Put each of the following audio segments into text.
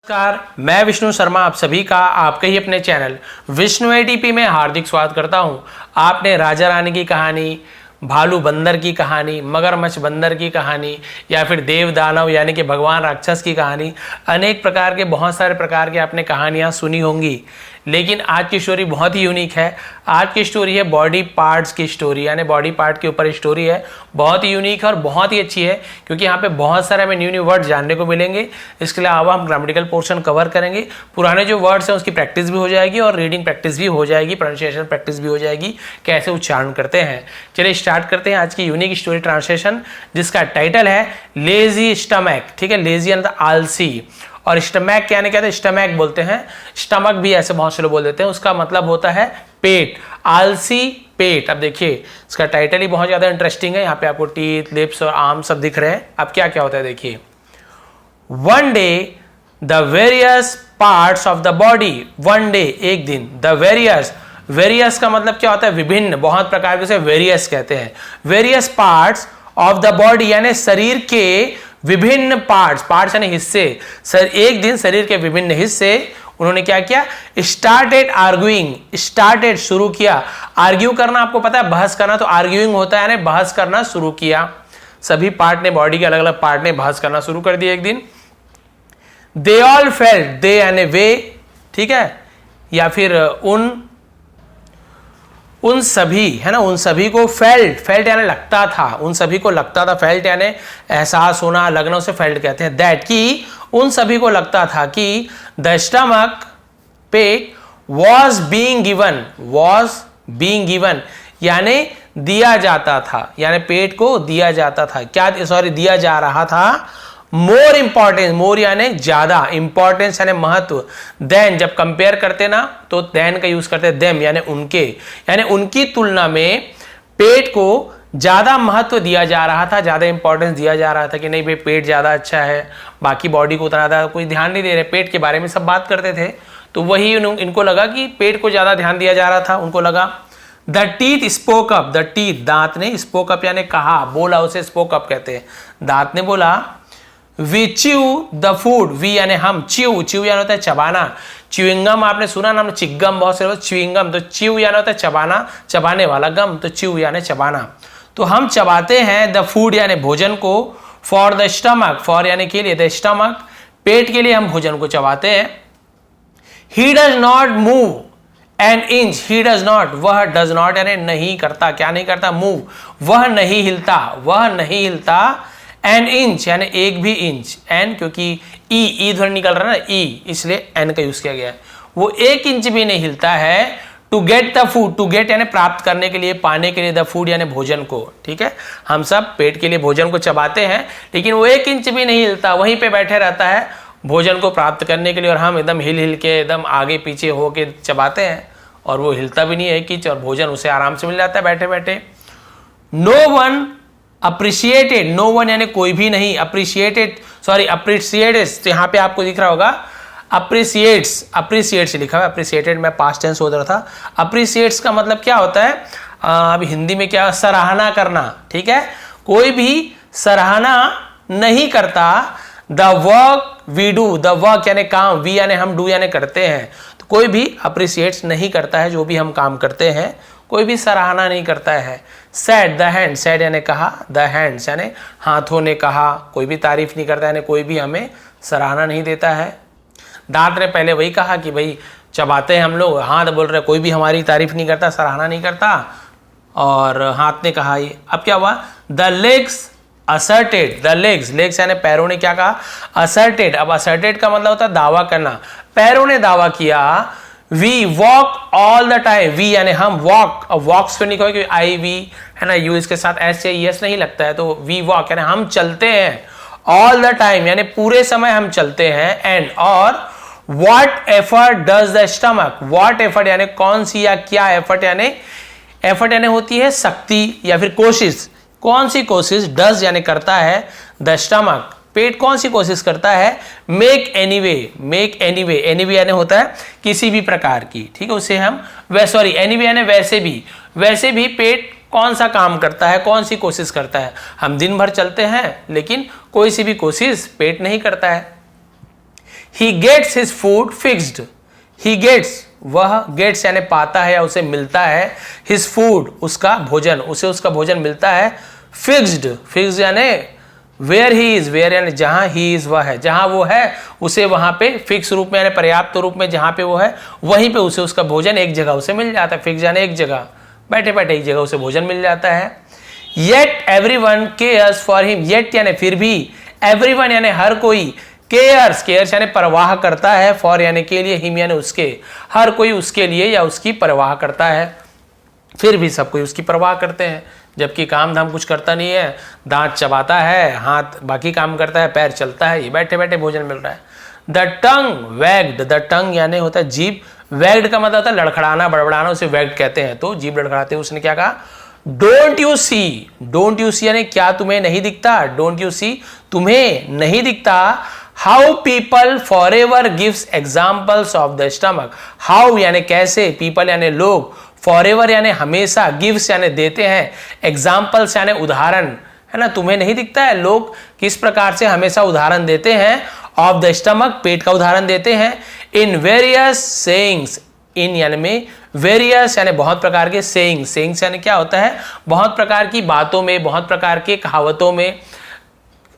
नमस्कार, मैं विष्णु शर्मा आप सभी का आपके ही अपने चैनल विष्णु एटीपी में हार्दिक स्वागत करता हूं। आपने राजा रानी की कहानी, भालू बंदर की कहानी, मगरमच्छ बंदर की कहानी या फिर देव दानव यानी कि भगवान राक्षस की कहानी, अनेक प्रकार के बहुत सारे प्रकार की आपने कहानियां सुनी होंगी। लेकिन आज की स्टोरी बहुत ही यूनिक है। आज की स्टोरी है बॉडी पार्ट्स की स्टोरी, यानी बॉडी पार्ट के ऊपर स्टोरी है। बहुत ही यूनिक है और बहुत ही अच्छी है क्योंकि यहाँ पे बहुत सारे हमें न्यू वर्ड जानने को मिलेंगे। इसके अलावा हम ग्रामेटिकल पोर्शन कवर करेंगे, पुराने जो वर्ड्स हैं उसकी प्रैक्टिस भी हो जाएगी और रीडिंग प्रैक्टिस भी हो जाएगी, प्रोनाउंसिएशन प्रैक्टिस भी हो जाएगी, कैसे उच्चारण करते हैं। चलिए स्टार्ट करते हैं आज की यूनिक स्टोरी ट्रांसलेशन, जिसका टाइटल है लेजी स्टमक। ठीक है, लेजी यानी आलसी और स्टमक यानी क्या, स्टमक बोलते हैं, स्टमक भी ऐसे बहुत से लोग बोल देते हैं, उसका मतलब होता है पेट, आलसी पेट। अब देखिए इसका टाइटल ही बहुत ज्यादा इंटरेस्टिंग है। यहाँ पे आपको टीथ, लिप्स और आर्म सब दिख रहे हैं। अब क्या क्या होता है देखिए। One day the various parts of the body, one day एक दिन, द वेरियस, वेरियस का मतलब क्या होता है विभिन्न, बहुत प्रकार के उसे वेरियस कहते हैं। Various parts of the body यानी शरीर के विभिन्न पार्ट्स, पार्ट्स यानी हिस्से, एक दिन शरीर के विभिन्न हिस्से उन्होंने क्या किया, स्टार्टेड आर्ग्यूइंग, स्टार्टेड शुरू किया। आर्ग्यू करना आपको पता है, बहस करना, तो आर्ग्यूइंग होता है यानी बहस करना शुरू किया। सभी पार्ट ने, बॉडी के अलग अलग पार्ट ने बहस करना शुरू कर दिया एक दिन। दे ऑल फेल्ट, दे यानी वे, ठीक है, या फिर उन सभी, है ना, उन सभी को फेल्ट, फेल्ट यानी लगता था, उन सभी को लगता था, फेल्ट यानी एहसास होना, लगना, उसे फेल्ट कहते हैं। दैट कि उन सभी को लगता था कि the stomach, pet, was being given, was being given यानी दिया जाता था, यानी पेट को दिया जाता था, क्या, सॉरी, दिया जा रहा था। मोर इंपॉर्टेंस, मोर यानी ज्यादा, इंपॉर्टेंस यानी महत्व, देन जब कंपेयर करते ना तो देन का यूज करते, देम यानी उनके, यानी उनकी तुलना में पेट को ज्यादा महत्व दिया जा रहा था, ज्यादा इंपॉर्टेंस दिया जा रहा था कि नहीं भाई पेट ज्यादा अच्छा है, बाकी बॉडी को उतना ज्यादा कोई ध्यान नहीं दे रहे, पेट के बारे में सब बात करते थे। तो वही इनको लगा कि पेट को ज्यादा ध्यान दिया जा रहा था, उनको लगा। The teeth spoke up, the teeth दांत ने, स्पोक अप यानी कहा, बोला, उसे स्पोक अप कहते हैं। दांत ने बोला we chew the food, we यानी हम, च्यू, च्यू यानी होता है चबाना, च्यूइंगम आपने सुना नाम, चिग्गम बहुत से च्यूइंगम, तो च्यू यानी होता है चबाना, चबाने वाला, गम तो च्यू यानी चबाना। तो हम चबाते हैं द फूड यानी भोजन को, फॉर द स्टमक, फॉर यानी के लिए, द स्टमक पेट के लिए हम भोजन को चबाते हैं। He does not move an inch, he does not, वह डज नॉट यानी नहीं करता, क्या नहीं करता, मूव, वह नहीं हिलता, वह नहीं हिलता, एन इंच यानी एक भी इंच, एन क्योंकि ई ध्वनि निकल रहा है ना, ई, इसलिए एन का यूज किया गया है। वो एक इंच भी नहीं हिलता है। To get the food, to get यानी प्राप्त करने के लिए, पाने के लिए, द फूड यानी भोजन को, ठीक है, हम सब पेट के लिए भोजन को चबाते हैं, लेकिन वो एक इंच भी नहीं हिलता, वहीं पे बैठे रहता है भोजन को प्राप्त करने के लिए, और हम एकदम हिल हिल के एकदम आगे पीछे होके चबाते हैं और वो हिलता भी नहीं है एक इंच, और भोजन उसे आराम से मिल जाता है बैठे बैठे। No one appreciated, no one यानी कोई भी नहीं, अप्रिशिएटेड, सॉरी अप्रिशिएट्स, तो यहाँ पे आपको दिख रहा होगा अप्रिशिएट्स, अप्रिशिएट्स लिखा हुआ, अप्रिशिएटेड में पास्ट टेंस हो रहा था। अप्रिशिएट्स का मतलब क्या होता है, अभी हिंदी में क्या, सराहना करना, ठीक है, कोई भी सराहना नहीं करता। The work we do, the work यानी काम, वी यानी हम, डू यानी करते हैं, तो कोई भी अप्रिशिएट्स नहीं करता है जो भी हम काम करते हैं, कोई भी सराहना नहीं करता है। सैड द हैंड, सैड यानी कहा, द हैंड्स यानी हाथों ने कहा, कोई भी तारीफ नहीं करता, यानी कोई भी हमें सराहना नहीं देता है। दांत ने पहले वही कहा कि भाई चबाते हैं हम लोग, हाथ बोल रहे कोई भी हमारी तारीफ नहीं करता, सराहना नहीं करता, और हाथ ने कहा ये। अब क्या हुआ, the legs asserted, the legs, legs यानी पैरों ने क्या कहा, असर्टेड। अब असर्टेड का मतलब होता है दावा करना, पैरों ने दावा किया। We walk all the time, we यानी हम, वॉक, अब वॉक्स पे नहीं कहोगे आई वी है ना, यू इसके साथ एस या यस नहीं लगता है, तो वी वॉक यानी हम चलते हैं, ऑल द टाइम यानी पूरे समय हम चलते हैं, एंड और what effort does the stomach, what effort यानी कौन सी या क्या, एफर्ट यानी होती है शक्ति या फिर कोशिश, कौन सी कोशिश, डज यानी करता है, द स्टमक पेट कौन सी कोशिश करता है, make anyway, make anyway, anyway यानी होता है किसी भी प्रकार की, ठीक है, उसे हम सॉरी एनीवे यानी वैसे भी पेट कौन सा काम करता है, कौन सी कोशिश करता है। हम दिन भर चलते हैं लेकिन कोई सी भी कोशिश पेट नहीं करता है। He gets his food fixed, he gets, वह गेट्स यानी पाता है या उसे मिलता है, हिज फूड उसका भोजन, उसे उसका भोजन मिलता है, फिक्स्ड, फिक्स्ड यानी वेयर ही इज, वेयर यानी जहां ही इज वह है, जहां वो है उसे वहां पे फिक्स रूप में यानी पर्याप्त रूप में जहां पे वो है वहीं पे उसे उसका भोजन एक जगह उसे मिल जाता है। फिक्स यानी एक जगह, बैठे बैठे एक जगह उसे भोजन मिल जाता है। Yet everyone cares for him, yet यानी फिर भी, एवरीवन यानी हर कोई, केयर्स, केयर्स यानी परवाह करता है, फॉर यानी के लिए, हिम यानी उसके, हर कोई उसके लिए या उसकी परवाह करता है, फिर भी सब कोई उसकी परवाह करते हैं, जबकि काम धाम कुछ करता नहीं है, दांत चबाता है, हाथ बाकी काम करता है, पैर चलता है, ये बैठे बैठे भोजन मिल रहा है। The tongue waged, the tongue यानी होता है जीभ, वैग्ड का मतलब होता है लड़खड़ाना, बड़बड़ाना, उसे वैग्ड कहते हैं, तो जीभ लड़खड़ाते हैं। उसने क्या कहा, don't you see, don't you see यानी क्या तुम्हें नहीं दिखता, डोंट यू सी तुम्हें नहीं दिखता, how people for ever gives examples of the stomach, how यानी कैसे, पीपल यानी लोग, फॉर एवर यानी हमेशा, गिव्स यानी देते हैं, एग्जाम्पल्स यानी उदाहरण, है ना, तुम्हें नहीं दिखता है लोग किस प्रकार से हमेशा उदाहरण देते हैं, ऑफ द स्टमक पेट का उदाहरण देते हैं, इन वेरियस सेइंग्स, इन यानी में, वेरियस यानी बहुत प्रकार के, सेइंग्स, सेइंग्स यानी क्या होता है, बहुत प्रकार की बातों में, बहुत प्रकार के कहावतों में।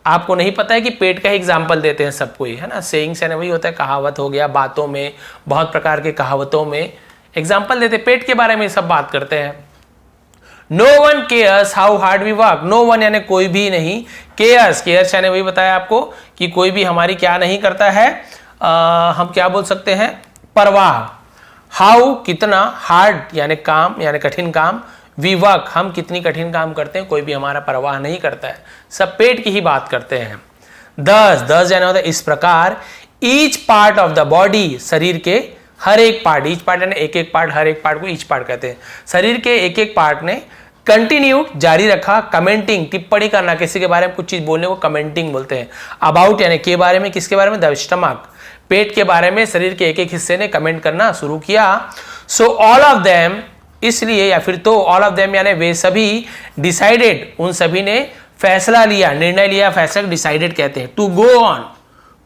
आपको नहीं पता है कि पेट का ही एग्जाम्पल देते हैं सब कोई, है ना, सेइंग्स यानी वही होता है, कहावत हो गया, बातों में, बहुत प्रकार के कहावतों में एग्जाम्पल देते, पेट के बारे में सब बात करते हैं। No one cares how hard we work, no one यानी कोई भी नहीं, केयर्स, केयर्स यानी वही बताया आपको कि कोई भी हमारी क्या नहीं करता है, हम क्या बोल सकते हैं, परवाह, हाउ कितना, हार्ड यानी काम यानी कठिन काम, वी वर्क हम कितनी कठिन काम करते हैं, कोई भी हमारा परवाह नहीं करता है, सब पेट की ही बात करते हैं। दस, दस यानी होता है इस प्रकार, each part of the body, शरीर के हर एक पार्ट, ईच पार्ट यानी एक एक पार्ट, हर एक पार्ट को ईच पार्ट कहते हैं, शरीर के एक एक पार्ट ने कंटिन्यूड जारी रखा, कमेंटिंग टिप्पणी करना, किसी के बारे में कुछ चीज बोलने को कमेंटिंग बोलते हैं, अबाउट यानी के बारे में, किसके बारे में, द स्टमक पेट के बारे में, शरीर के एक एक हिस्से ने कमेंट करना शुरू किया। सो ऑल ऑफ देम इसलिए या फिर तो, ऑल ऑफ देम यानी वे सभी, डिसाइडेड उन सभी ने फैसला लिया, निर्णय लिया, फैसला डिसाइडेड कहते हैं। To go on,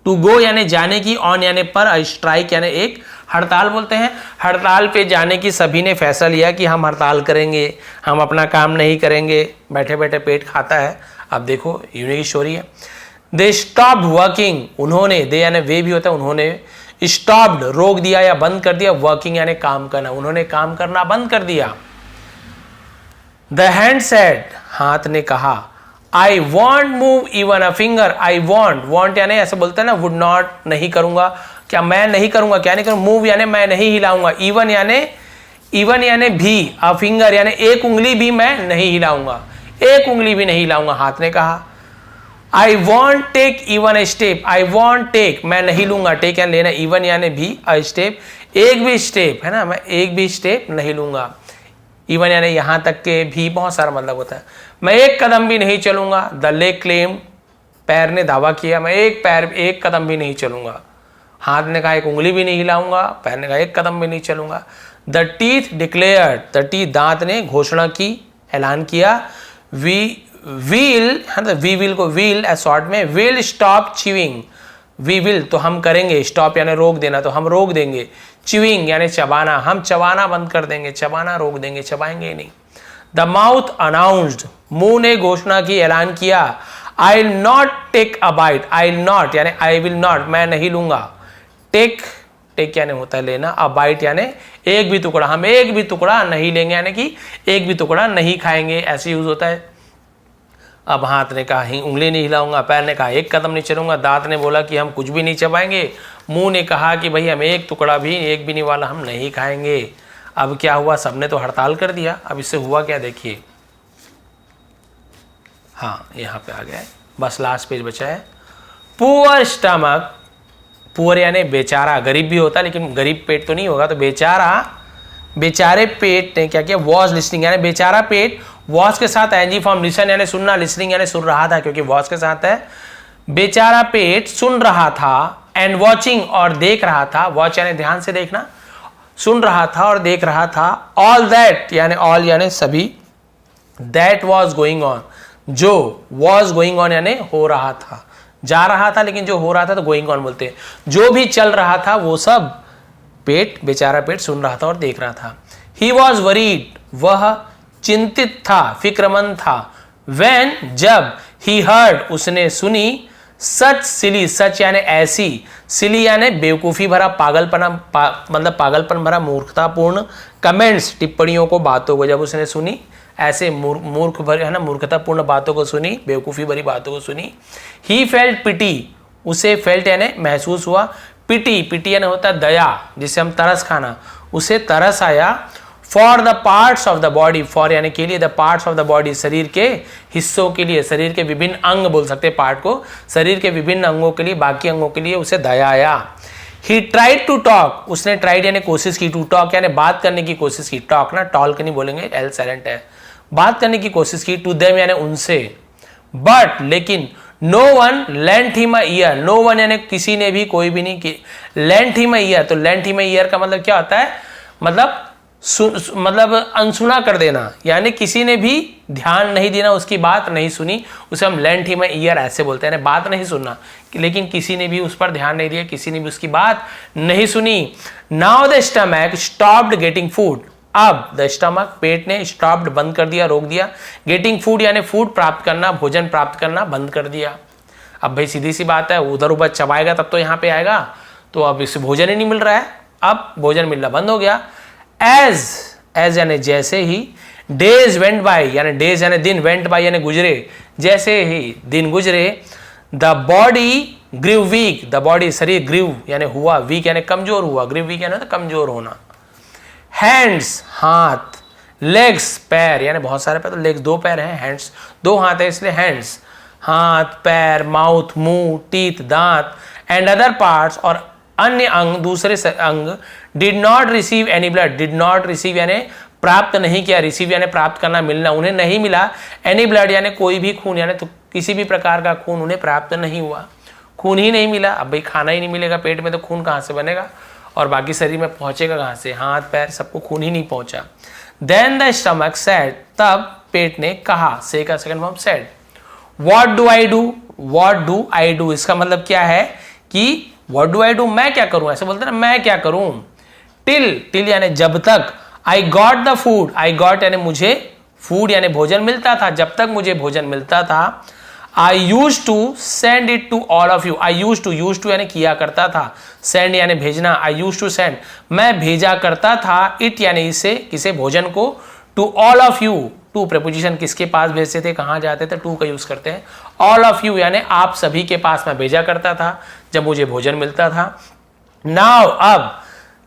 to go यानी जाने की, ऑन यानी पर, स्ट्राइक यानी एक, हड़ताल बोलते हैं, हड़ताल पे जाने की सभी ने फैसला लिया कि हम हड़ताल करेंगे, हम अपना काम नहीं करेंगे, बैठे बैठे पेट खाता है। अब देखो यूनिक स्टोरी है। दे स्टॉप्ड वर्किंग, उन्होंने, दे यानी वे भी होता है, उन्होंने स्टॉप्ड रोक दिया या बंद कर दिया, वर्किंग यानी काम करना, उन्होंने काम करना बंद कर दिया। द हैंड सेड, हाथ ने कहा, I want move even a finger, I want, want यानी ऐसे बोलते हैं ना, वुड नॉट नहीं करूंगा, क्या मैं नहीं करूंगा, क्या नहीं करूंगा, मूव यानी मैं नहीं हिलाऊंगा, इवन यानी भी, अ फिंगर यानी एक उंगली भी मैं नहीं हिलाऊंगा, एक उंगली भी नहीं हिलाऊंगा, हाथ ने कहा। I won't take even a step, I won't take मैं नहीं लूंगा, टेक यानी लेना, इवन यानी भी, अ स्टेप एक भी स्टेप, है ना, मैं एक भी स्टेप नहीं लूंगा, इवन यानी यहां तक के भी बहुत सारा मतलब होता है, मैं एक कदम भी नहीं चलूंगा। द लेग क्लेम, पैर ने दावा किया, मैं एक कदम भी नहीं चलूंगा, हाथ ने कहा एक उंगली भी नहीं हिलाऊंगा, पैर ने कहा एक कदम भी नहीं चलूंगा। The teeth declared, the teeth दांत ने घोषणा की, ऐलान किया। वी विल को विल शॉर्ट में, will stop chewing, we will तो हम करेंगे, स्टॉप यानी रोक देना तो हम रोक देंगे, च्यूइंग यानी चबाना, हम चबाना बंद कर देंगे, चबाना रोक देंगे, चबाएंगे ही नहीं। द माउथ अनाउंस्ड, मुंह ने घोषणा की, ऐलान किया। I will not take a bite, I will not यानी आई विल नॉट मैं नहीं लूंगा, टेक यानी होता है लेना, अ बाइट यानी एक भी टुकड़ा, हम एक भी टुकड़ा नहीं लेंगे, यानी कि एक भी टुकड़ा नहीं खाएंगे, ऐसे यूज होता है। अब हाथ ने कहा उंगली नहीं हिलाऊंगा, पैर ने कहा एक कदम नहीं चलूंगा, दांत ने बोला कि हम कुछ भी नहीं चबाएंगे, मुंह ने कहा कि भाई हम एक टुकड़ा भी, एक भी नहीं वाला हम नहीं खाएंगे। अब क्या हुआ, सबने तो हड़ताल कर दिया। अब इससे हुआ क्या देखिए, हाँ यहाँ पे आ गया, बस लास्ट पेज बचा है। पुअर स्टमक, पुअर यानी बेचारा, गरीब भी होता है लेकिन गरीब पेट तो नहीं होगा, तो बेचारे पेट ने क्या किया, वॉज लिसनिंग यानी बेचारा पेट, वॉज के साथ एनजी फॉर्म, लिसन यानी सुनना, लिसनिंग यानी सुन रहा था क्योंकि वॉज के साथ है। बेचारा पेट सुन रहा था, एंड वॉचिंग और देख रहा था, वॉच यानी ध्यान से देखना, सुन रहा था और देख रहा था। ऑल दैट यानी ऑल यानी सभी, दैट वॉज गोइंग ऑन जो वॉज गोइंग ऑन यानी हो रहा था, जा रहा था, लेकिन जो हो रहा था तो गोइंग ऑन बोलते हैं। जो भी चल रहा था वो सब पेट, बेचारा पेट सुन रहा था और देख रहा था। ही वॉज वरीड, वह चिंतित था, फिक्रमंद था। वेन, जब, ही हर्ड, उसने सुनी, सच सिली, सच यानी ऐसी, सिली यानी बेवकूफ़ी भरा, पागलपना मतलब पागलपन भरा, मूर्खतापूर्ण, कमेंट्स टिप्पणियों को, बातों को, जब उसने सुनी ऐसे मूर्ख भरे है ना, मूर्खतापूर्ण बातों को सुनी, बेवकूफ़ी भरी बातों को सुनी। ही फेल्ट पिटी, उसे फेल्ट यानी महसूस हुआ, पिटी, पिटी यानी होता है दया, जिसे हम तरस खाना, उसे तरस आया। For the parts of the body, for यानी के लिए, the parts of the body, शरीर के हिस्सों के लिए, शरीर के विभिन्न अंग बोल सकते हैं पार्ट को, शरीर के विभिन्न अंगों के लिए, बाकी अंगों के लिए उसे दया आया। ही ट्राइड टू टॉक, उसने ट्राइड यानी कोशिश की, टू टॉक यानी बात करने की कोशिश की, टॉक ना टॉल के नहीं बोलेंगे, एल साइलेंट है, बात करने की कोशिश की, टू देम यानी उनसे, बट लेकिन, no one lent him a ear, no one यानी किसी ने भी, कोई भी नहीं, लेंट हिम अ ईयर, तो लेंट हिम अ ईयर का मतलब क्या होता है, मतलब अनसुना कर देना, यानी किसी ने भी ध्यान नहीं देना, उसकी बात नहीं सुनी, उसे हम लेंट हिम अ ईयर ऐसे बोलते हैं, बात नहीं सुनना, लेकिन किसी ने भी उस पर ध्यान नहीं दिया, किसी ने भी उसकी बात नहीं सुनी। Now the stomach stopped getting food, अब द स्टमक, पेट ने, स्टॉप्ड बंद कर दिया, रोक दिया, गेटिंग फूड यानी फूड प्राप्त करना, भोजन प्राप्त करना बंद कर दिया। अब भाई सीधी सी बात है, उधर उधर चबाएगा तब तो यहाँ पे आएगा, तो अब इसे भोजन ही नहीं मिल रहा है, अब भोजन मिलना बंद हो गया। एज यानी जैसे ही, डेज वेंट बाय यानी डेज यानी दिन, वेंट बाय यानी गुजरे, जैसे ही दिन गुजरे, the body grew weak, the body शरीर, ग्रीव यानी हुआ, वीक यानी कमजोर हुआ, ग्रीव वीक यानी कमजोर होना। हैंड्स हाथ, लेग्स पैर यानी बहुत सारे पैर, तो लेग्स दो पैर हैं, हैंड्स दो हाथ है इसलिए हैंड्स, हाथ पैर, माउथ मुंह, टीथ दांत, एंड अदर पार्ट्स और अन्य अंग, दूसरे अंग, did not receive any blood, did not receive यानी प्राप्त नहीं किया, रिसीव यानी प्राप्त करना, मिलना, उन्हें नहीं मिला, एनी ब्लड यानी कोई भी खून, यानी तो किसी भी प्रकार का खून उन्हें प्राप्त नहीं हुआ, खून ही नहीं मिला। अब भाई खाना ही नहीं मिलेगा पेट में तो खून कहाँ से बनेगा और बाकी शरीर में पहुंचेगा कहाँ से, हाथ पैर सबको खून ही नहीं पहुंचा। देन द स्टमक सेड, तब पेट ने कहा, से का second form said, what do I do, what do I do, इसका मतलब क्या है कि व्हाट डू आई डू, मैं क्या करूं, ऐसे बोलते ना, मैं क्या करूं। टिल यानी जब तक, I got the food, I got यानी मुझे, फूड यानी भोजन मिलता था, जब तक मुझे भोजन मिलता था। I use to send it to all of you, I use to यानी किया करता था, सेंड यानी भेजना, आई यूज टू सेंड मैं भेजा करता था, इट यानी इसे, किसे, भोजन को, to all of you, to preposition किसके पास भेजते थे, कहाँ जाते थे, टू का यूज करते हैं, ऑल ऑफ यू यानी आप सभी के पास मैं भेजा करता था जब मुझे भोजन मिलता था। नाउ अब,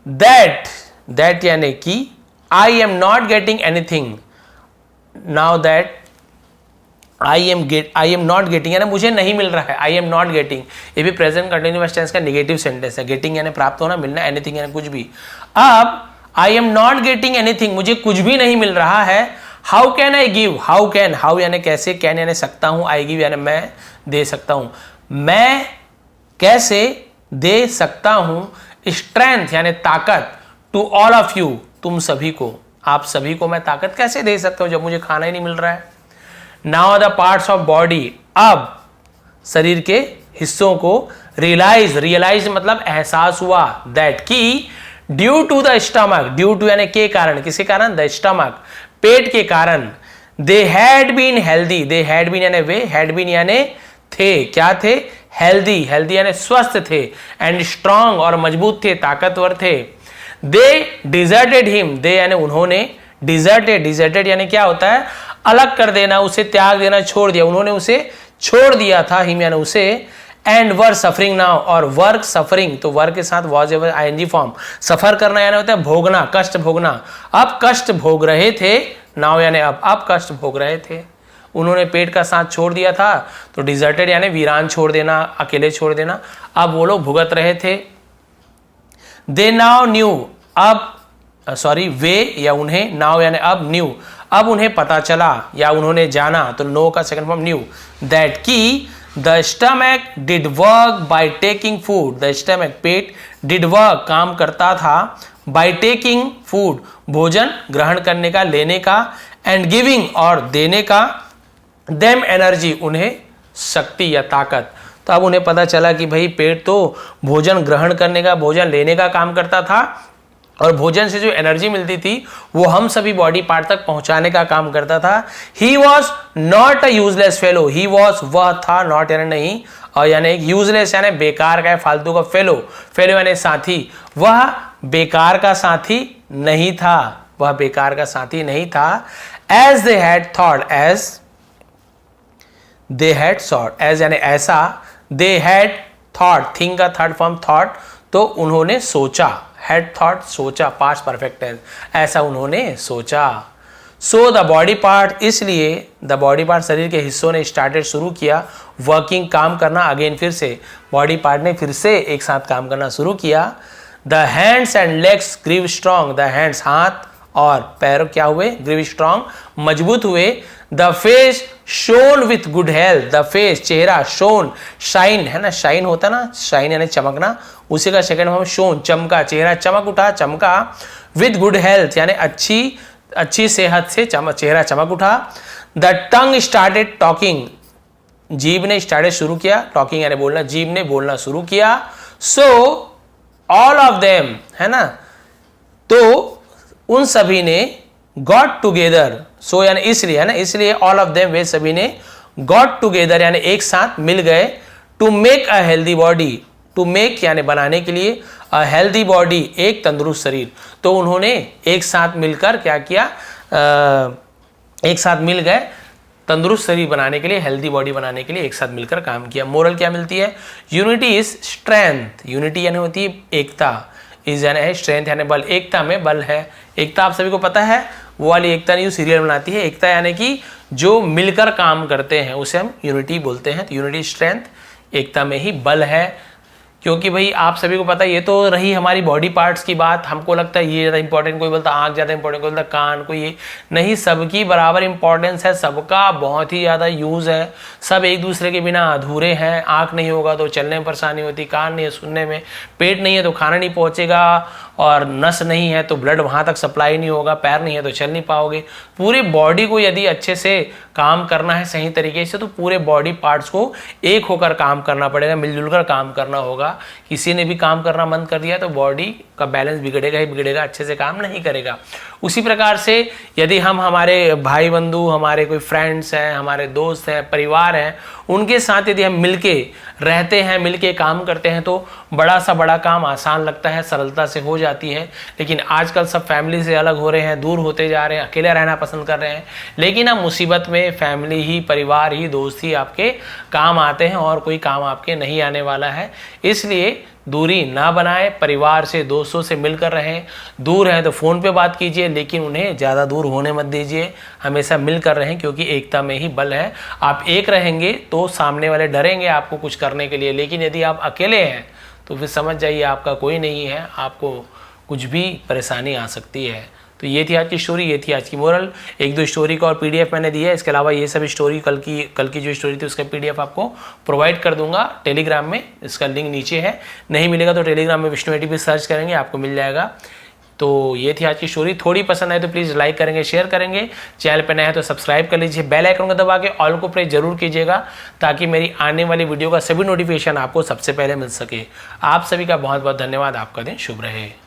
दैट यानी कि, I am not getting anything, now that I am not getting यानी मुझे नहीं मिल रहा है, आई एम नॉट गेटिंग, ये भी प्रेजेंट कंटिन्यूअस टेंस का नेगेटिव सेंटेंस है, गेटिंग यानी प्राप्त होना, मिलना, एनीथिंग यानी कुछ भी। अब I am not getting anything, मुझे कुछ भी नहीं मिल रहा है। How can I give, how यानी कैसे, कैन यानी सकता हूं, आई गिव यानी मैं दे सकता हूं, मैं कैसे दे सकता हूं स्ट्रेंथ यानी ताकत, टू ऑल ऑफ यू तुम सभी को, आप सभी को मैं ताकत कैसे दे सकता हूं जब मुझे खाना ही नहीं मिल रहा है। Now the parts of body, अब शरीर के हिस्सों को, रियलाइज मतलब एहसास हुआ, दैट की, due to the stomach, due to यानी के कारण, किसके कारण, द स्टमक पेट के कारण, they had been healthy, they had been यानी वे, हैड बीन यानी थे, क्या थे, हेल्दी यानी स्वस्थ थे, एंड स्ट्रांग और मजबूत थे, ताकतवर थे। दे डिजर्टेड हिम, दे यानी उन्होंने, डिजर्टेड यानी क्या होता है, अलग कर देना, उसे त्याग देना, छोड़ दिया, उन्होंने उसे छोड़ दिया था, हिम यानी उसे, एंड वर सफरिंग नाउ, और वर्क सफरिंग, तो वर्क के साथ वॉज एवर आईएनजी फॉर्म, सफर करना यानी होता है भोगना, कष्ट भोगना, अब कष्ट भोग रहे थे, नाउ यानी अब कष्ट भोग रहे थे, उन्होंने पेट का साथ छोड़ दिया था, तो डिजर्टेड यानी वीरान छोड़ देना, अकेले छोड़ देना, अब वो लोग भुगत रहे थे। दे नाउ न्यू, अब सॉरी वे या उन्हें, नाउ यानी अब, न्यू अब उन्हें पता चला या उन्होंने जाना, तो नो का सेकंड फॉर्म न्यू, दैट की, the stomach did work by taking food, the stomach pet, did work काम करता था, बाय टेकिंग फूड भोजन ग्रहण करने का, लेने का, एंड गिविंग और देने का, देम एनर्जी उन्हें शक्ति या ताकत, तो अब उन्हें पता चला कि भाई पेट तो भोजन ग्रहण करने का, भोजन लेने का काम करता था, और भोजन से जो एनर्जी मिलती थी वो हम सभी बॉडी पार्ट तक पहुंचाने का काम करता था। He was not a useless fellow, he was वह था, नॉट यानी नहीं, और यानी यूजलेस यानी बेकार का, फालतू का, फेलो, फेलो यानी साथी, वह बेकार का साथी नहीं था, वह बेकार का साथी नहीं था। As they had thought, as they had thought, as यानी ऐसा, दे हैड थॉट, थिंक का थर्ड फॉर्म थॉट, तो उन्होंने सोचा, हैड थॉट सोचा, पास्ट परफेक्ट टेंस, ऐसा उन्होंने सोचा। सो द बॉडी पार्ट, इसलिए द बॉडी पार्ट शरीर के हिस्सों ने स्टार्टेड शुरू किया, वर्किंग काम करना, अगेन फिर से बॉडी पार्ट ने फिर से एक साथ काम करना शुरू किया। The hands and legs grew strong, the hands हाथ और पैर क्या हुए, ग्रीव स्ट्रॉन्ग मजबूत हुए। The face shone with good health, the face चेहरा, शोन शाइन है ना, शाइन होता ना, शाइन यानी चमकना, उसी का सेकंड फॉर्म शोन चमका, चेहरा चमक उठा, चमका। विथ गुड हेल्थ यानी अच्छी सेहत से चेहरा चमक उठा। द टंग स्टार्टेड टॉकिंग, जीभ ने स्टार्टेड शुरू किया, टॉकिंग यानी बोलना, जीभ ने बोलना शुरू किया। सो ऑल ऑफ देम है ना, तो उन सभी ने गॉट टुगेदर, सो यानी इसलिए है ना, इसलिए ऑल ऑफ देम वे सभी ने गॉट टुगेदर यानी एक साथ मिल गए। To make a healthy body, to make यानी बनाने के लिए, अ हेल्दी बॉडी एक तंदुरुस्त शरीर, तो उन्होंने एक साथ मिलकर क्या किया, एक साथ मिल गए तंदुरुस्त शरीर बनाने के लिए, हेल्दी बॉडी बनाने के लिए एक साथ मिलकर काम किया। मोरल क्या मिलती है, यूनिटी इज स्ट्रेंथ, यूनिटी यानी होती है एकता, इज यानी है स्ट्रेंथ यानी बल, एकता में बल है। एकता आप सभी को पता है, वो वाली एकता नहीं जो सीरियल बनाती है, एकता यानी कि जो मिलकर काम करते हैं उसे हम यूनिटी बोलते हैं। तो यूनिटी स्ट्रेंथ, एकता में ही बल है। क्योंकि भाई आप सभी को पता है, ये तो रही हमारी बॉडी पार्ट्स की बात, हमको लगता है ये ज़्यादा इंपॉर्टेंट, कोई बोलता आँख ज़्यादा इंपॉर्टेंट, कोई बोलता कान, कोई ये नहीं, सबकी बराबर इंपॉर्टेंस है, सबका बहुत ही ज़्यादा यूज़ है, सब एक दूसरे के बिना अधूरे हैं। आँख नहीं होगा तो चलने में परेशानी होती, कान नहीं है सुनने में, पेट नहीं है तो खाना नहीं पहुँचेगा, और नस नहीं है तो ब्लड वहाँ तक सप्लाई नहीं होगा, पैर नहीं है तो चल नहीं पाओगे। पूरी बॉडी को यदि अच्छे से काम करना है सही तरीके से, तो पूरे बॉडी पार्ट्स को एक होकर काम करना पड़ेगा, मिलजुल कर काम करना होगा। किसी ने भी काम करना बंद कर दिया तो बॉडी का बैलेंस बिगड़ेगा ही बिगड़ेगा, अच्छे से काम नहीं करेगा। उसी प्रकार से यदि हम हमारे भाई बंधु, हमारे कोई फ्रेंड्स हैं, हमारे दोस्त हैं, परिवार हैं, उनके साथ यदि हम मिलके रहते हैं, मिलके काम करते हैं, तो बड़ा सा बड़ा काम आसान लगता है, सरलता से हो जाती है। लेकिन आजकल सब फैमिली से अलग हो रहे हैं, दूर होते जा रहे हैं, अकेले रहना पसंद कर रहे हैं। लेकिन अब मुसीबत में फैमिली ही, परिवार ही, दोस्त ही आपके काम आते हैं, और कोई काम आपके नहीं आने वाला है। इसलिए दूरी ना बनाएं, परिवार से, दोस्तों से मिलकर रहें। दूर हैं तो फ़ोन पे बात कीजिए, लेकिन उन्हें ज़्यादा दूर होने मत दीजिए, हमेशा मिलकर रहें, क्योंकि एकता में ही बल है। आप एक रहेंगे तो सामने वाले डरेंगे आपको कुछ करने के लिए, लेकिन यदि आप अकेले हैं तो फिर समझ जाइए आपका कोई नहीं है, आपको कुछ भी परेशानी आ सकती है। तो ये थी आज की स्टोरी, ये थी आज की मोरल। एक दो स्टोरी का और पीडीएफ मैंने दिया है, इसके अलावा ये सब स्टोरी कल की जो स्टोरी थी उसका पीडीएफ आपको प्रोवाइड कर दूंगा टेलीग्राम में, इसका लिंक नीचे है। नहीं मिलेगा तो टेलीग्राम में विष्णु एटी पे सर्च करेंगे, आपको मिल जाएगा। तो ये थी आज की स्टोरी। थोड़ी पसंद आए तो प्लीज़ लाइक करेंगे, शेयर करेंगे, चैनल पर नया है तो सब्सक्राइब कर लीजिए, बेल आइकन को दबा के ऑल को प्रेस जरूर कीजिएगा, ताकि मेरी आने वाली वीडियो का सभी नोटिफिकेशन आपको सबसे पहले मिल सके। आप सभी का बहुत बहुत धन्यवाद, आपका दिन शुभ रहे।